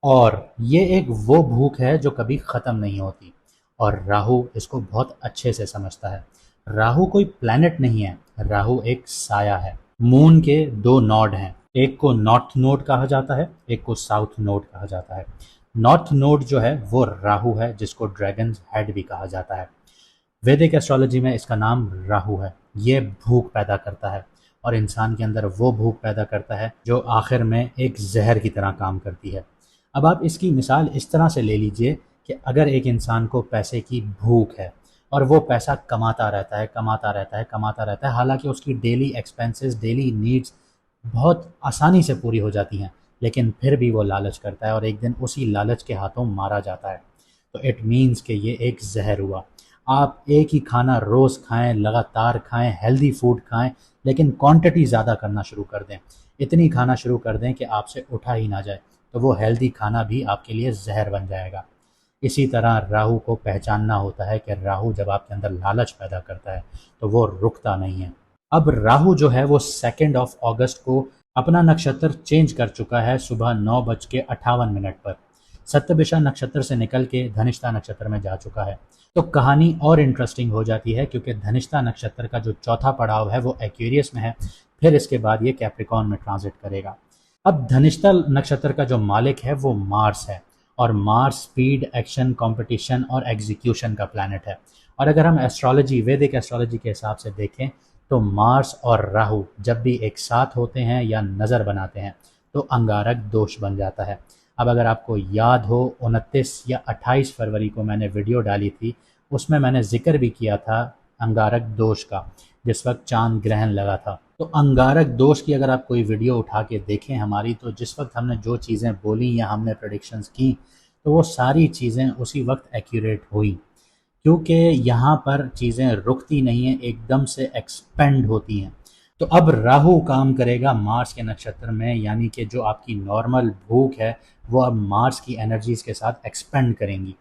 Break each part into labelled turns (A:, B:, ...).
A: और ये एक वो भूख है जो कभी ख़त्म नहीं होती, और राहु इसको बहुत अच्छे से समझता है। राहु कोई प्लैनेट नहीं है, राहु एक साया है। मून के दो नोड हैं, एक को नॉर्थ नोड कहा जाता है, एक को साउथ नोड कहा जाता है। नॉर्थ नोड जो है वो राहु है, जिसको ड्रैगन हेड भी कहा जाता है। वैदिक एस्ट्रोलॉजी में इसका नाम राहु है। ये भूख पैदा करता है, और इंसान के अंदर वो भूख पैदा करता है जो आखिर में एक जहर की तरह काम करती है। अब आप इसकी मिसाल इस तरह से ले लीजिए कि अगर एक इंसान को पैसे की भूख है और वो पैसा कमाता रहता है, कमाता रहता है, कमाता रहता है, हालांकि उसकी डेली एक्सपेंसेस, डेली नीड्स बहुत आसानी से पूरी हो जाती हैं, लेकिन फिर भी वो लालच करता है और एक दिन उसी लालच के हाथों मारा जाता है। तो इट मीन्स कि ये एक जहर हुआ। आप एक ही खाना रोज़ खाएं, लगातार खाएं, हेल्दी फूड खाएं, लेकिन क्वांटिटी ज़्यादा करना शुरू कर दें, इतनी खाना शुरू कर दें कि आपसे उठा ही ना जाए, तो वो हेल्दी खाना भी आपके लिए जहर बन जाएगा। इसी तरह राहु को पहचानना होता है कि राहु जब आपके अंदर लालच पैदा करता है तो वो रुकता नहीं है। अब राहु जो है वो 2 अगस्त को अपना नक्षत्र चेंज कर चुका है, सुबह 9:58 पर सप्तभिषा नक्षत्र से निकल के धनिष्ठा नक्षत्र में जा चुका है। तो कहानी और इंटरेस्टिंग हो जाती है, क्योंकि धनिष्ठा नक्षत्र का जो चौथा पड़ाव है वो एक्वेरियस में है, फिर इसके बाद ये कैप्रिकॉर्न में ट्रांजिट करेगा। अब धनिष्ठा नक्षत्र का जो मालिक है वो मार्स है, और मार्स स्पीड, एक्शन, कंपटीशन और एग्जीक्यूशन का प्लैनेट है। और अगर हम एस्ट्रोलॉजी, वैदिक एस्ट्रोलॉजी के हिसाब से देखें तो मार्स और राहु जब भी एक साथ होते हैं या नज़र बनाते हैं तो अंगारक दोष बन जाता है। अब अगर आपको याद हो, 29 या 28 फरवरी को मैंने वीडियो डाली थी, उसमें मैंने जिक्र भी किया था अंगारक दोष का, जिस वक्त चांद ग्रहण लगा था। तो अंगारक दोष की अगर आप कोई वीडियो उठा के देखें हमारी, तो जिस वक्त हमने जो चीज़ें बोली या हमने प्रेडिक्शंस की, तो वो सारी चीज़ें उसी वक्त एक्यूरेट हुई, क्योंकि यहाँ पर चीज़ें रुकती नहीं हैं, एकदम से एक्सपेंड होती हैं। तो अब राहु काम करेगा मार्स के नक्षत्र में, यानी कि जो आपकी नॉर्मल भूख है वो अब मार्स की एनर्जीज के साथ एक्सपेंड करेंगी।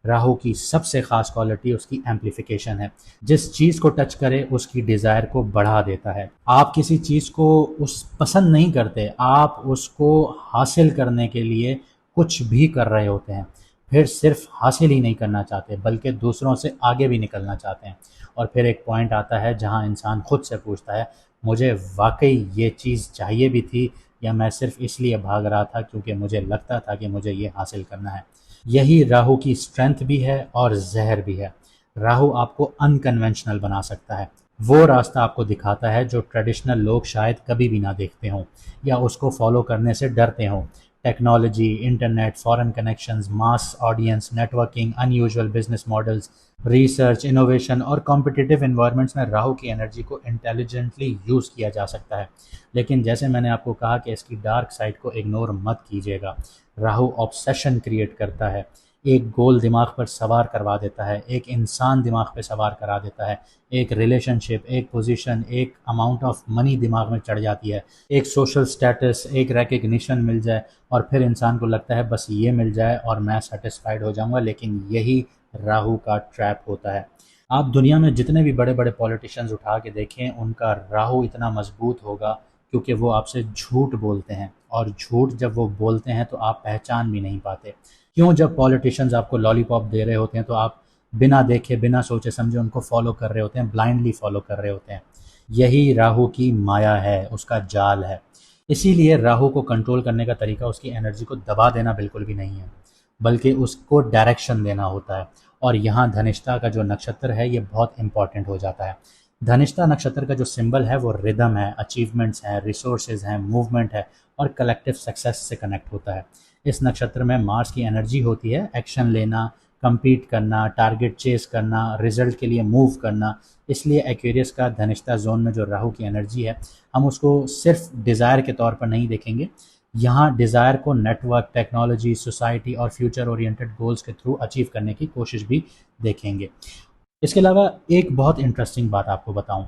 A: राहु की सबसे ख़ास क्वालिटी उसकी एम्प्लीफिकेशन है। जिस चीज़ को टच करे उसकी डिज़ायर को बढ़ा देता है। आप किसी चीज़ को उस पसंद नहीं करते, आप उसको हासिल करने के लिए कुछ भी कर रहे होते हैं, फिर सिर्फ हासिल ही नहीं करना चाहते बल्कि दूसरों से आगे भी निकलना चाहते हैं। और फिर एक पॉइंट आता है जहां इंसान खुद से पूछता है, मुझे वाकई ये चीज़ चाहिए भी थी, या मैं सिर्फ इसलिए भाग रहा था क्योंकि मुझे लगता था कि मुझे ये हासिल करना है। यही राहु की स्ट्रेंथ भी है और जहर भी है। राहु आपको अनकन्वेंशनल बना सकता है, वो रास्ता आपको दिखाता है जो ट्रेडिशनल लोग शायद कभी भी ना देखते हों या उसको फॉलो करने से डरते हों। Technology, internet, foreign connections, mass audience, networking, unusual business models, research, innovation और कॉम्पिटिटिव इन्वायरमेंट्स में राहु की एनर्जी को इंटेलिजेंटली यूज़ किया जा सकता है। लेकिन जैसे मैंने आपको कहा कि इसकी डार्क साइड को इग्नोर मत कीजिएगा। राहु ऑब्सेशन क्रिएट करता है, एक गोल दिमाग पर सवार करवा देता है, एक इंसान दिमाग पे सवार करा देता है, एक रिलेशनशिप, एक पोजीशन, एक अमाउंट ऑफ मनी दिमाग में चढ़ जाती है, एक सोशल स्टेटस, एक रिकग्निशन मिल जाए, और फिर इंसान को लगता है बस ये मिल जाए और मैं सेटिस्फाइड हो जाऊंगा। लेकिन यही राहु का ट्रैप होता है। आप दुनिया में जितने भी बड़े बड़े पॉलिटिशियंस उठा के देखें, उनका राहु इतना मजबूत होगा क्योंकि वो आपसे झूठ बोलते हैं, और झूठ जब वो बोलते हैं तो आप पहचान भी नहीं पाते। क्यों? जब पॉलिटिशियंस आपको लॉलीपॉप दे रहे होते हैं तो आप बिना देखे, बिना सोचे समझे उनको फॉलो कर रहे होते हैं, ब्लाइंडली फॉलो कर रहे होते हैं। यही राहु की माया है, उसका जाल है। इसीलिए राहु को कंट्रोल करने का तरीका उसकी एनर्जी को दबा देना बिल्कुल भी नहीं है, बल्कि उसको डायरेक्शन देना होता है। और यहाँ धनिष्ठा का जो नक्षत्र है ये बहुत इंपॉर्टेंट हो जाता है। धनिष्ठा नक्षत्र का जो सिंबल है वो रिदम है, अचीवमेंट्स हैं, रिसोर्सेज हैं, मूवमेंट है, और कलेक्टिव सक्सेस से कनेक्ट होता है। इस नक्षत्र में मार्स की एनर्जी होती है एक्शन लेना, compete करना, टारगेट चेस करना, रिजल्ट के लिए मूव करना। इसलिए एक्वेरियस का धनिष्ठा जोन में जो राहु की एनर्जी है, हम उसको सिर्फ डिज़ायर के तौर पर नहीं देखेंगे। यहाँ डिज़ायर को नेटवर्क, टेक्नोलॉजी, सोसाइटी और फ्यूचर ओरिएंटेड गोल्स के थ्रू अचीव करने की कोशिश भी देखेंगे। इसके अलावा एक बहुत इंटरेस्टिंग बात आपको बताऊं,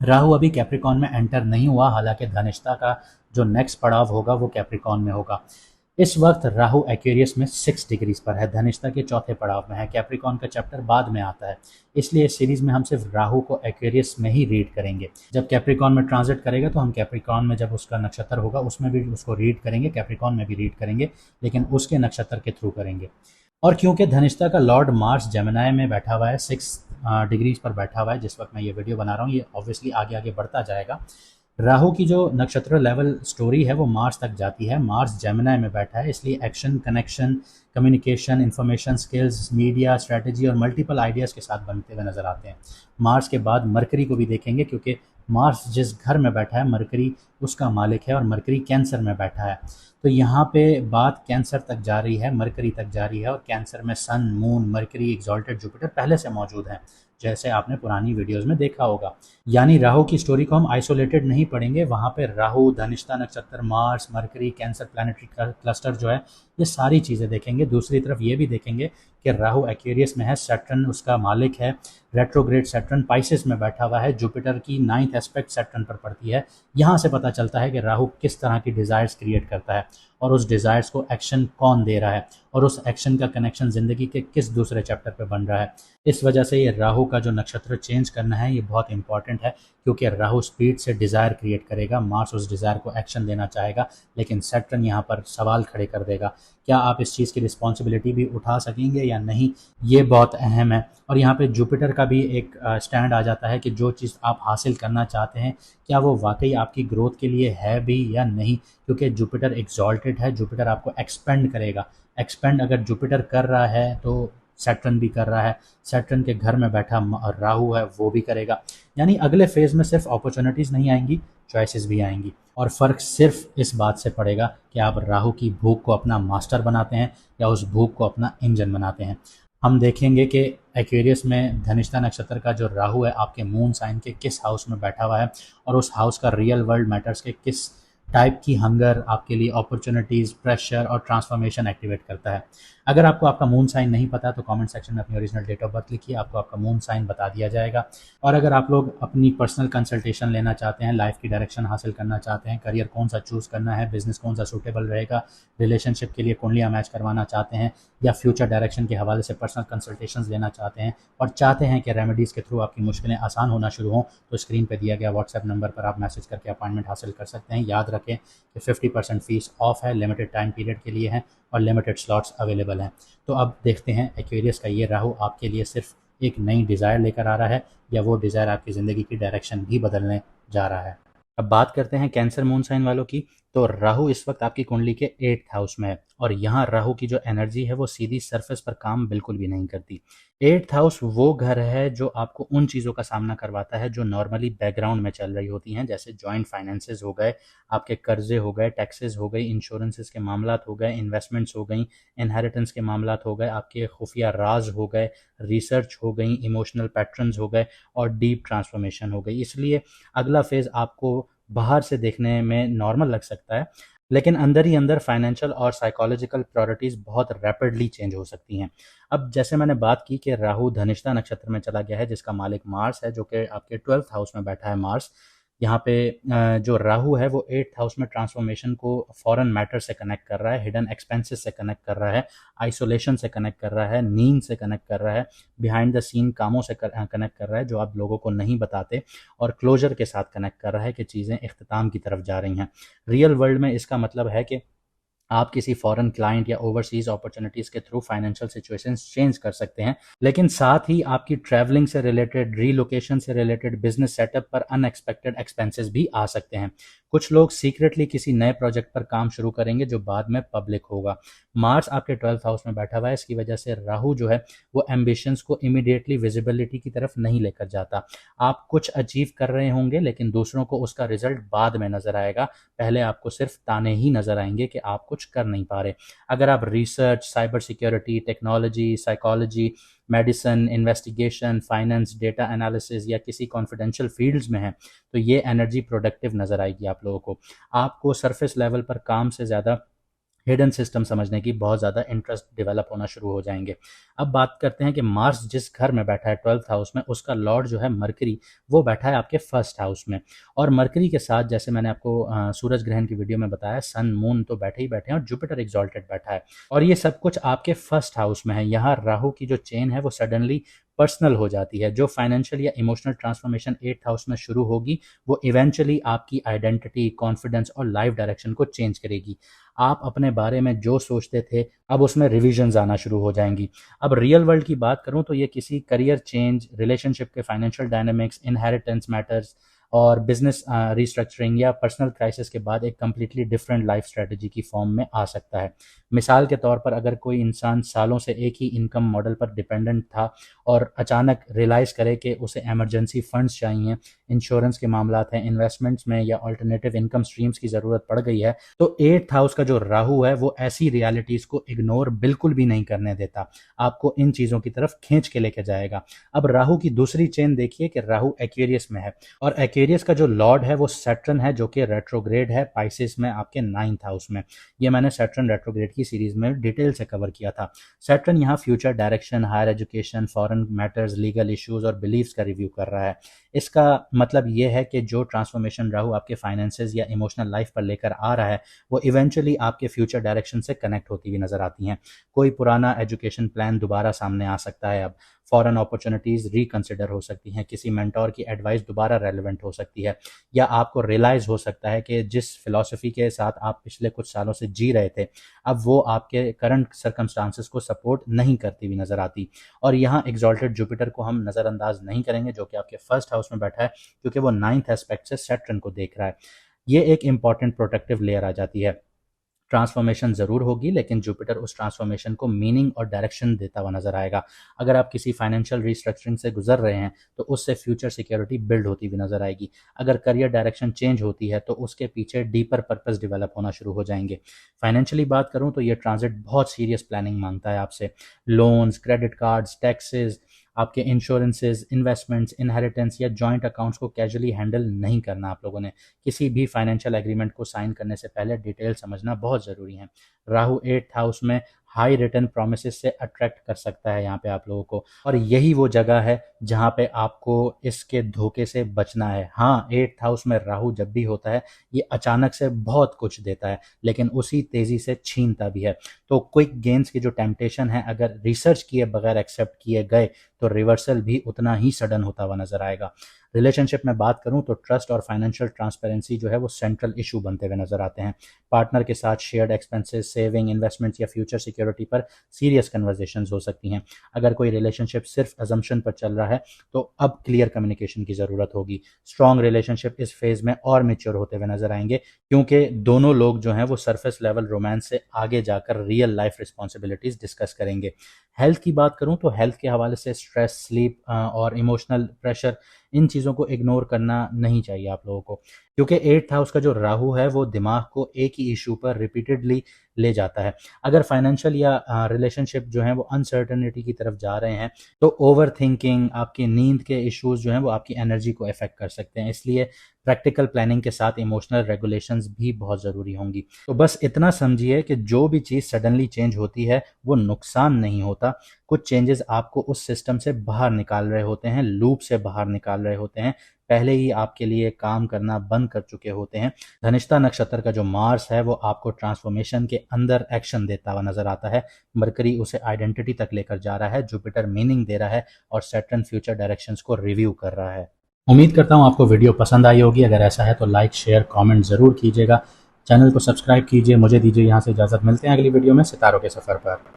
A: राहु अभी कैप्रिकॉन में एंटर नहीं हुआ, हालांकि धनिष्ठा का जो नेक्स्ट पड़ाव होगा वो कैप्रिकॉन में होगा। इस वक्त राहु एक्वेरियस में 6 डिग्रीज पर है, धनिष्ठा के चौथे पड़ाव में है। कैप्रिकॉन का चैप्टर बाद में आता है, इसलिए इस सीरीज में हम सिर्फ राहु को एक्वेरियस में ही रीड करेंगे। जब कैप्रिकॉन में ट्रांजिट करेगा तो हम कैप्रिकॉन में जब उसका नक्षत्र होगा उसमें भी उसको रीड करेंगे, कैप्रिकॉन में भी रीड करेंगे, लेकिन उसके नक्षत्र के थ्रू करेंगे। और क्योंकि धनिष्ठा का लॉर्ड मार्स जेमिनी में बैठा हुआ है, 6 डिग्रीज पर बैठा हुआ है जिस वक्त मैं ये वीडियो बना रहा हूँ, ये ऑब्वियसली आगे आगे बढ़ता जाएगा। राहु की जो नक्षत्र लेवल स्टोरी है वो मार्स तक जाती है। मार्स जेमिनी में बैठा है, इसलिए action, connection, communication, information, skills, media, strategy और मल्टीपल आइडियाज़ के साथ बनते हुए नजर आते हैं। मार्स के बाद मरकरी को भी देखेंगे, क्योंकि मार्स जिस घर में बैठा है मरकरी उसका मालिक है, और मरकरी कैंसर में बैठा है। तो यहाँ पे बात कैंसर तक जा रही है, मरकरी तक जा रही है, और कैंसर में सन, मून, मरकरी, एक्सॉल्टेड जुपिटर पहले से मौजूद हैं, जैसे आपने पुरानी वीडियोस में देखा होगा। यानी राहु की स्टोरी को हम आइसोलेटेड नहीं पढ़ेंगे, वहाँ पे राहु, धनिष्ठा नक्षत्र, Mars, mercury, cancer planetary cluster जो है, ये सारी चीज़ें देखेंगे। दूसरी तरफ ये भी देखेंगे कि राहु एक्वेरियस में है, सैटर्न उसका मालिक है, रेट्रोग्रेड सैटर्न पाइसेस में बैठा हुआ है, जुपिटर की 9th एस्पेक्ट सैटर्न पर पड़ती है। यहाँ से पता चलता है कि राहु किस तरह की डिज़ायर्स क्रिएट करता है, और उस डिज़ायर्स को एक्शन कौन दे रहा है, और उस एक्शन का कनेक्शन ज़िंदगी के किस दूसरे चैप्टर पे बन रहा है। इस वजह से ये राहु का जो नक्षत्र चेंज करना है ये बहुत इंपॉर्टेंट है, क्योंकि राहु स्पीड से डिज़ायर क्रिएट करेगा, मार्स उस डिज़ायर को एक्शन देना चाहेगा, लेकिन सैटर्न यहाँ पर सवाल खड़े कर देगा, क्या आप इस चीज़ की रिस्पॉन्सिबिलिटी भी उठा सकेंगे या नहीं, ये बहुत अहम है। और यहाँ पे जुपिटर का भी एक स्टैंड आ जाता है कि जो चीज़ आप हासिल करना चाहते हैं क्या वो वाकई आपकी ग्रोथ के लिए है भी या नहीं, क्योंकि जुपिटर एक्सॉल्टेड है, जुपिटर आपको एक्सपेंड करेगा। एक्सपेंड अगर जुपिटर कर रहा है तो सैटर्न भी कर रहा है, सैटर्न के घर में बैठा राहु है वो भी करेगा। यानी अगले फेज में सिर्फ अपॉर्चुनिटीज़ नहीं आएंगी, चॉइसेस भी आएंगी, और फ़र्क सिर्फ इस बात से पड़ेगा कि आप राहु की भूख को अपना मास्टर बनाते हैं या उस भूख को अपना इंजन बनाते हैं। हम देखेंगे कि एक्वेरियस में धनिष्ठा नक्षत्र का जो राहु है आपके मून साइन के किस हाउस में बैठा हुआ है, और उस हाउस का रियल वर्ल्ड मैटर्स के किस टाइप की हंगर आपके लिए अपॉर्चुनिटीज़, प्रेशर और ट्रांसफॉर्मेशन एक्टिवेट करता है। अगर आपको आपका मून साइन नहीं पता तो कमेंट सेक्शन में अपनी ओरिजिनल डेट ऑफ बर्थ लिखिए, आपको आपका मून साइन बता दिया जाएगा। और अगर आप लोग अपनी पर्सनल कंसल्टेशन लेना चाहते हैं, लाइफ की डायरेक्शन हासिल करना चाहते हैं, करियर कौन सा चूज़ करना है, बिजनेस कौन सा सूटेबल रहेगा, रिलेशनशिप के लिए कुंडलियाँ मैच करवाना चाहते हैं, या फ्यूचर डायरेक्शन के हवाले से पर्सनल कंसल्टेशंस लेना चाहते हैं, और चाहते हैं कि रेमेडीज़ के थ्रू आपकी मुश्किलें आसान होना शुरू हों, तो स्क्रीन पर दिया गया व्हाट्सएप नंबर पर आप मैसेज करके अपॉइंटमेंट हासिल कर सकते हैं। याद रखें कि 50% फीस ऑफ है, लिमिटेड टाइम पीरियड के लिए है, और लिमिटेड स्लॉट्स अवेलेबल हैं। तो अब देखते हैं एक्वेरियस का ये राहु आपके लिए सिर्फ एक नई डिज़ायर लेकर आ रहा है, या वो डिज़ायर आपकी ज़िंदगी की डायरेक्शन भी बदलने जा रहा है। अब बात करते हैं कैंसर मून साइन वालों की। तो राहु इस वक्त आपकी कुंडली के 8th हाउस में है, और यहाँ राहु की जो एनर्जी है वो सीधी सरफेस पर काम बिल्कुल भी नहीं करती। 8th हाउस वो घर है जो आपको उन चीज़ों का सामना करवाता है जो नॉर्मली बैकग्राउंड में चल रही होती हैं, जैसे जॉइंट फाइनेंसेस हो गए, आपके कर्जे हो गए, टैक्सेस हो गई, इंश्योरेंसेस के मामला हो गए, इन्वेस्टमेंट्स हो गई, इनहेरिटेंस के मामला हो गए, आपके खुफिया राज हो गए, रिसर्च हो गई, इमोशनल पैटर्न्स हो गए, और डीप ट्रांसफॉर्मेशन हो गई। इसलिए अगला फेज़ आपको बाहर से देखने में नॉर्मल लग सकता है, लेकिन अंदर ही अंदर फाइनेंशियल और साइकोलॉजिकल प्रायोरिटीज़ बहुत रैपिडली चेंज हो सकती हैं। अब जैसे मैंने बात की कि राहु धनिष्ठा नक्षत्र में चला गया है, जिसका मालिक मार्स है, जो कि आपके 12th हाउस में बैठा है मार्स। यहाँ पे जो राहु है वो 8th हाउस में ट्रांसफॉर्मेशन को फॉरेन मैटर से कनेक्ट कर रहा है, हिडन एक्सपेंसेस से कनेक्ट कर रहा है, आइसोलेशन से कनेक्ट कर रहा है, नींद से कनेक्ट कर रहा है, बिहाइंड द सीन कामों से कनेक्ट कर रहा है जो आप लोगों को नहीं बताते, और क्लोजर के साथ कनेक्ट कर रहा है कि चीज़ें इख्तिताम की तरफ जा रही हैं। रियल वर्ल्ड में इसका मतलब है कि आप किसी फॉरेन क्लाइंट या ओवरसीज अपॉर्चुनिटीज़ के थ्रू फाइनेंशियल सिचुएशंस चेंज कर सकते हैं, लेकिन साथ ही आपकी ट्रैवलिंग से रिलेटेड, रीलोकेशन से रिलेटेड, बिजनेस सेटअप पर अनएक्सपेक्टेड एक्सपेंसेस भी आ सकते हैं। कुछ लोग सीक्रेटली किसी नए प्रोजेक्ट पर काम शुरू करेंगे जो बाद में पब्लिक होगा। मार्स आपके 12th हाउस में बैठा हुआ है, इसकी वजह से राहु जो है वो एम्बिशंस को इमीडिएटली विजिबिलिटी की तरफ नहीं लेकर जाता। आप कुछ अचीव कर रहे होंगे लेकिन दूसरों को उसका रिजल्ट बाद में नजर आएगा, पहले आपको सिर्फ ताने ही नजर आएंगे कि आप कुछ कर नहीं पा रहे। अगर आप research, cyber security, technology, psychology, medicine, investigation, finance, data analysis या किसी कॉन्फिडेंशियल फील्ड्स में हैं तो ये एनर्जी प्रोडक्टिव नज़र आएगी आप लोगों को। आपको सरफेस लेवल पर काम से ज़्यादा हिडन सिस्टम समझने की बहुत ज़्यादा इंटरेस्ट डेवलप होना शुरू हो जाएंगे। अब बात करते हैं कि मार्स जिस घर में बैठा है 12th हाउस में, उसका लॉर्ड जो है मरकरी, वो बैठा है आपके फर्स्ट हाउस में। और मरकरी के साथ जैसे मैंने आपको सूरज ग्रहण की वीडियो में बताया, सन मून तो बैठे ही बैठे हैं और जुपिटर एक्सॉल्टेड बैठा है, और ये सब कुछ आपके फर्स्ट हाउस में है। यहाँ राहु की जो चेन है वो सडनली पर्सनल हो जाती है। जो फाइनेंशियल या इमोशनल ट्रांसफॉर्मेशन 8th हाउस में शुरू होगी, वो इवेंचुअली आपकी आइडेंटिटी, कॉन्फिडेंस और लाइफ डायरेक्शन को चेंज करेगी। आप अपने बारे में जो सोचते थे, अब उसमें रिविजन्स आना शुरू हो जाएंगी। अब रियल वर्ल्ड की बात करूं तो ये किसी करियर चेंज, रिलेशनशिप के फाइनेंशियल डायनामिक्स, इनहेरिटेंस मैटर्स और बिजनेस रिस्ट्रक्चरिंग या पर्सनल क्राइसिस के बाद एक कम्प्लीटली डिफरेंट लाइफ स्ट्रेटजी की फॉर्म में आ सकता है। मिसाल के तौर पर अगर कोई इंसान सालों से एक ही इनकम मॉडल पर डिपेंडेंट था और अचानक रियलाइज़ करे कि उसे इमरजेंसी फंड्स चाहिए, इंश्योरेंस के मामलात हैं, इन्वेस्टमेंट्स में या अल्टरनेटिव इनकम स्ट्रीम्स की ज़रूरत पड़ गई है, तो 8th हाउस का जो राहु है वो ऐसी रियलिटीज़ को इग्नोर बिल्कुल भी नहीं करने देता, आपको इन चीज़ों की तरफ खींच के लेके जाएगा। अब राहु की दूसरी चेन देखिए कि राहु एक्वेरियस में है, और एक्वेरियस का जो लॉर्ड है वो सैटर्न है, जो कि रेट्रोग्रेड है पाइसेस में आपके 9th हाउस में। ये मैंने सैटर्न रेट्रोग्रेड की सीरीज में डिटेल से कवर किया था। सैटर्न यहाँ future direction, higher education, foreign matters, legal issues और बिलीव्स का रिव्यू कर रहा है। इसका मतलब ये है कि जो ट्रांसफॉर्मेशन राहु आपके फाइनेंसेस या इमोशनल लाइफ पर लेकर आ रहा है, वो इवेंचुअली आपके फ्यूचर डायरेक्शन से कनेक्ट होती हुई नजर आती हैं। कोई पुराना एजुकेशन प्लान दोबारा सामने आ सकता है, अब फॉरेन अपॉर्चुनिटीज़ रिकंसिडर हो सकती हैं, किसी मेंटोर की एडवाइस दोबारा रेलेवेंट हो सकती है, या आपको रियलाइज़ हो सकता है कि जिस फिलॉसफी के साथ आप पिछले कुछ सालों से जी रहे थे, अब वो आपके करंट सर्कमस्टांसेस को सपोर्ट नहीं करती हुई नज़र आती। और यहाँ एग्जॉल्टेड जुपिटर को हम नज़रअंदाज नहीं करेंगे, जो कि आपके फर्स्ट हाउस में बैठा है, क्योंकि वो 9th एस्पेक्ट से सैटर्न को देख रहा है। ये एक इंपॉर्टेंट प्रोटेक्टिव लेयर आ जाती है। ट्रांसफॉर्मेशन ज़रूर होगी, लेकिन जुपिटर उस ट्रांसफॉर्मेशन को मीनिंग और डायरेक्शन देता हुआ नजर आएगा। अगर आप किसी फाइनेंशियल रिस्ट्रक्चरिंग से गुजर रहे हैं तो उससे फ्यूचर सिक्योरिटी बिल्ड होती हुई नजर आएगी। अगर करियर डायरेक्शन चेंज होती है तो उसके पीछे डीपर पर्पस डेवलप होना शुरू हो जाएंगे। फाइनेंशियली बात करूं तो ये ट्रांजिट बहुत सीरियस प्लानिंग मांगता है आपसे। लोन्स, क्रेडिट कार्ड्स, टैक्सेस, आपके इंश्योरेंसेज, इन्वेस्टमेंट्स, इनहेरिटेंस या जॉइंट अकाउंट्स को कैजुअली हैंडल नहीं करना आप लोगों ने। किसी भी फाइनेंशियल एग्रीमेंट को साइन करने से पहले डिटेल समझना बहुत ज़रूरी है। राहु 8th हाउस में हाई रिटर्न प्रोमिसेस से अट्रैक्ट कर सकता है यहाँ पे आप लोगों को, और यही वो जगह है जहाँ पे आपको इसके धोखे से बचना है। हाँ, 8th हाउस में राहु जब भी होता है ये अचानक से बहुत कुछ देता है, लेकिन उसी तेज़ी से छीनता भी है। तो क्विक गेन्स की जो टेम्पटेशन है, अगर रिसर्च किए बगैर एक्सेप्ट किए गए तो रिवर्सल भी उतना ही सडन होता हुआ नजर आएगा। रिलेशनशिप में बात करूं तो ट्रस्ट और फाइनेंशियल ट्रांसपेरेंसी जो है वो सेंट्रल इशू बनते हुए नजर आते हैं। पार्टनर के साथ शेयर्ड एक्सपेंसेस, सेविंग, इन्वेस्टमेंट्स या फ्यूचर सिक्योरिटी पर सीरियस कन्वर्सेशंस हो सकती हैं। अगर कोई रिलेशनशिप सिर्फ अजम्पशन पर चल रहा है तो अब क्लियर कम्युनिकेशन की ज़रूरत होगी। स्ट्रॉन्ग रिलेशनशिप इस फेज में और मेच्योर होते हुए नजर आएंगे, क्योंकि दोनों लोग जो हैं वो सरफेस लेवल रोमांस से आगे जाकर रियल लाइफ रिस्पॉन्सिबिलिटीज़ डिस्कस करेंगे। हेल्थ की बात करूं तो हेल्थ के हवाले से स्ट्रेस, स्लीप और इमोशनल प्रेशर, इन चीज़ों को इग्नोर करना नहीं चाहिए आप लोगों को, क्योंकि 8th हाउस का जो राहु है वो दिमाग को एक ही इशू पर रिपीटेडली ले जाता है। अगर फाइनेंशियल या रिलेशनशिप जो हैं वो अनसर्टेनिटी की तरफ जा रहे हैं तो ओवर थिंकिंग, आपकी नींद के इश्यूज जो हैं वो आपकी एनर्जी को अफेक्ट कर सकते हैं। इसलिए प्रैक्टिकल प्लानिंग के साथ इमोशनल रेगुलेशंस भी बहुत ज़रूरी होंगी। तो बस इतना समझिए कि जो भी चीज़ सडनली चेंज होती है वो नुकसान नहीं होता। कुछ चेंजेस आपको उस सिस्टम से बाहर निकाल रहे होते हैं, लूप से बाहर निकाल रहे होते हैं, पहले ही आपके लिए काम करना बंद कर चुके होते हैं। धनिष्ठा नक्षत्र का जो मार्स है वो आपको ट्रांसफॉर्मेशन के अंदर एक्शन देता हुआ नजर आता है। मरकरी उसे आइडेंटिटी तक लेकर जा रहा है, जुपिटर मीनिंग दे रहा है और सैटर्न फ्यूचर डायरेक्शंस को रिव्यू कर रहा है। उम्मीद करता हूँ आपको वीडियो पसंद आई होगी। अगर ऐसा है तो लाइक, शेयर, कमेंट ज़रूर कीजिएगा। चैनल को सब्सक्राइब कीजिए। मुझे दीजिए यहाँ से इजाज़त। मिलते हैं अगली वीडियो में सितारों के सफ़र पर।